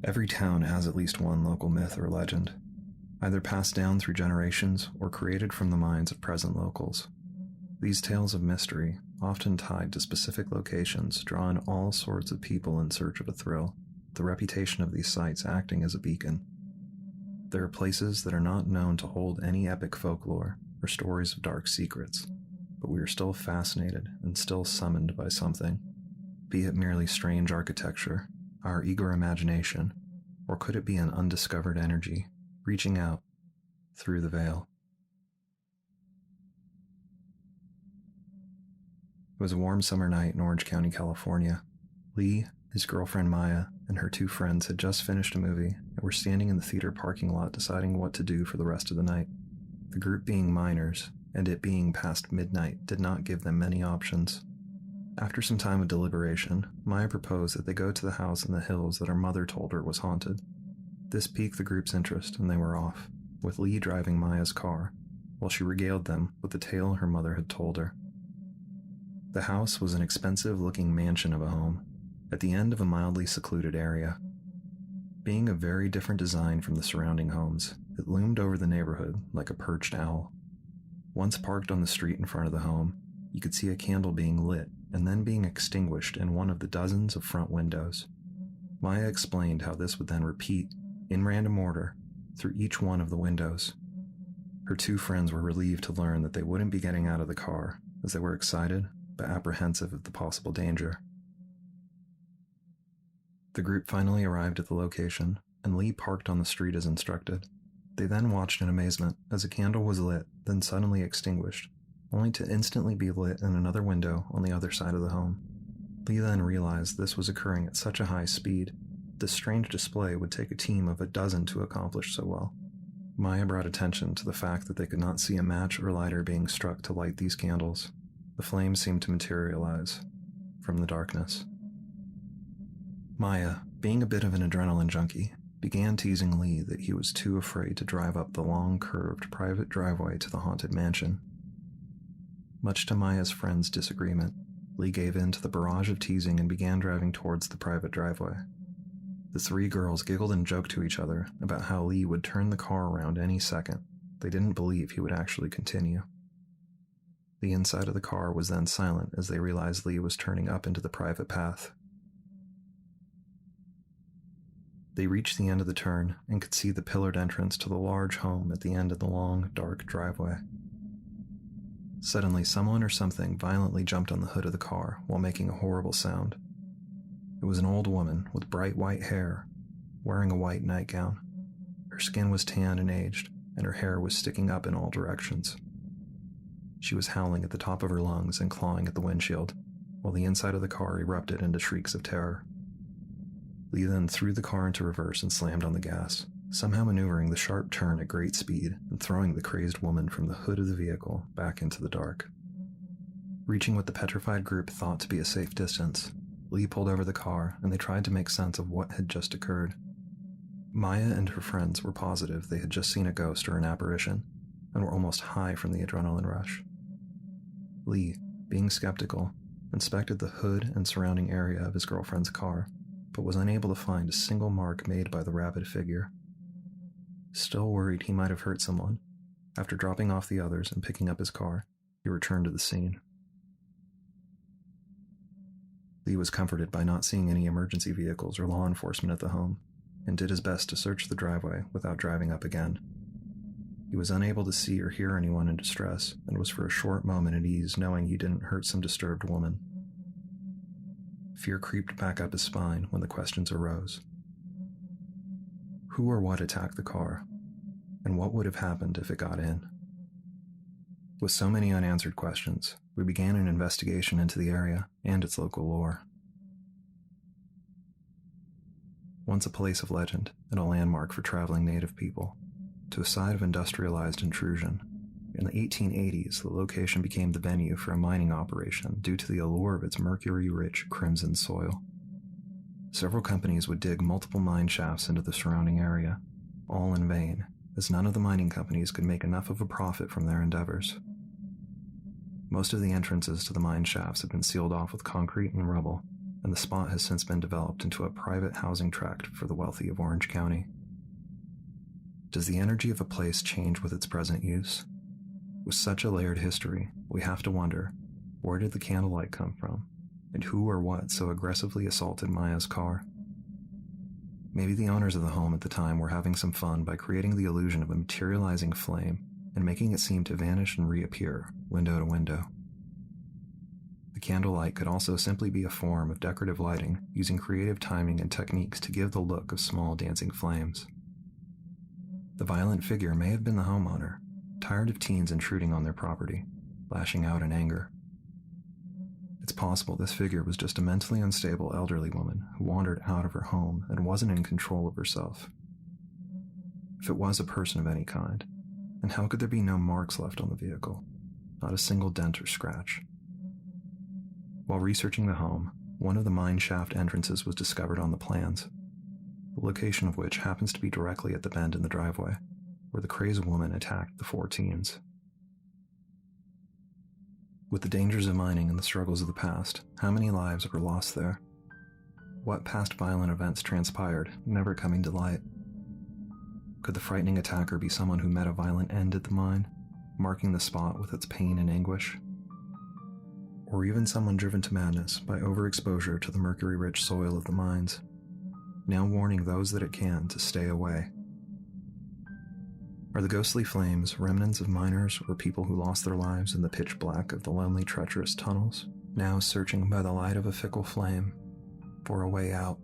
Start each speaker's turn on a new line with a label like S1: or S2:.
S1: Every town has at least one local myth or legend, either passed down through generations or created from the minds of present locals. These tales of mystery, often tied to specific locations, draw in all sorts of people in search of a thrill, the reputation of these sites acting as a beacon. There are places that are not known to hold any epic folklore or stories of dark secrets, but we are still fascinated and still summoned by something, be it merely strange architecture, our eager imagination, or could it be an undiscovered energy reaching out through the veil? It was a warm summer night in Orange County, California. Lee, his girlfriend Maya, and her two friends had just finished a movie and were standing in the theater parking lot deciding what to do for the rest of the night. The group being minors, and it being past midnight, did not give them many options. After some time of deliberation, Maya proposed that they go to the house in the hills that her mother told her was haunted. This piqued the group's interest, and they were off, with Lee driving Maya's car, while she regaled them with the tale her mother had told her. The house was an expensive-looking mansion of a home, at the end of a mildly secluded area. Being a very different design from the surrounding homes, it loomed over the neighborhood like a perched owl. Once parked on the street in front of the home, you could see a candle being lit and then being extinguished in one of the dozens of front windows. Maya explained how this would then repeat, in random order, through each one of the windows. Her two friends were relieved to learn that they wouldn't be getting out of the car, as they were excited but apprehensive of the possible danger. The group finally arrived at the location, and Lee parked on the street as instructed. They then watched in amazement as a candle was lit, then suddenly extinguished, only to instantly be lit in another window on the other side of the home. Lee then realized this was occurring at such a high speed, this strange display would take a team of a dozen to accomplish so well. Maya brought attention to the fact that they could not see a match or lighter being struck to light these candles. The flames seemed to materialize from the darkness. Maya, being a bit of an adrenaline junkie, began teasing Lee that he was too afraid to drive up the long, curved private driveway to the haunted mansion. Much to Maya's friend's disagreement, Lee gave in to the barrage of teasing and began driving towards the private driveway. The three girls giggled and joked to each other about how Lee would turn the car around any second. They didn't believe he would actually continue. The inside of the car was then silent as they realized Lee was turning up into the private path. They reached the end of the turn and could see the pillared entrance to the large home at the end of the long, dark driveway. Suddenly, someone or something violently jumped on the hood of the car while making a horrible sound. It was an old woman with bright white hair, wearing a white nightgown. Her skin was tan and aged, and her hair was sticking up in all directions. She was howling at the top of her lungs and clawing at the windshield, while the inside of the car erupted into shrieks of terror. Lee then threw the car into reverse and slammed on the gas, somehow maneuvering the sharp turn at great speed and throwing the crazed woman from the hood of the vehicle back into the dark. Reaching what the petrified group thought to be a safe distance, Lee pulled over the car and they tried to make sense of what had just occurred. Maya and her friends were positive they had just seen a ghost or an apparition and were almost high from the adrenaline rush. Lee, being skeptical, inspected the hood and surrounding area of his girlfriend's car, but was unable to find a single mark made by the rabid figure. Still worried he might have hurt someone, after dropping off the others and picking up his car, he returned to the scene. Lee was comforted by not seeing any emergency vehicles or law enforcement at the home, and did his best to search the driveway without driving up again. He was unable to see or hear anyone in distress, and was for a short moment at ease knowing he didn't hurt some disturbed woman. Fear creeped back up his spine when the questions arose. Who or what attacked the car, and what would have happened if it got in? With so many unanswered questions, we began an investigation into the area and its local lore. Once a place of legend and a landmark for traveling native people, to a site of industrialized intrusion, in the 1880s, the location became the venue for a mining operation due to the allure of its mercury-rich crimson soil. Several companies would dig multiple mine shafts into the surrounding area, all in vain, as none of the mining companies could make enough of a profit from their endeavors. Most of the entrances to the mine shafts have been sealed off with concrete and rubble, and the spot has since been developed into a private housing tract for the wealthy of Orange County. Does the energy of a place change with its present use? With such a layered history, we have to wonder, where did the candlelight come from, and who or what so aggressively assaulted Maya's car? Maybe the owners of the home at the time were having some fun by creating the illusion of a materializing flame and making it seem to vanish and reappear, window to window. The candlelight could also simply be a form of decorative lighting using creative timing and techniques to give the look of small dancing flames. The violent figure may have been the homeowner, tired of teens intruding on their property, lashing out in anger. It's possible this figure was just a mentally unstable elderly woman who wandered out of her home and wasn't in control of herself. If it was a person of any kind, then how could there be no marks left on the vehicle? Not a single dent or scratch. While researching the home, one of the mine shaft entrances was discovered on the plans, the location of which happens to be directly at the bend in the driveway, where the crazed woman attacked the 4 teens. With the dangers of mining and the struggles of the past, how many lives were lost there? What past violent events transpired, never coming to light? Could the frightening attacker be someone who met a violent end at the mine, marking the spot with its pain and anguish? Or even someone driven to madness by overexposure to the mercury-rich soil of the mines, now warning those that it can to stay away? Are the ghostly flames remnants of miners or people who lost their lives in the pitch black of the lonely, treacherous tunnels, now searching by the light of a fickle flame for a way out?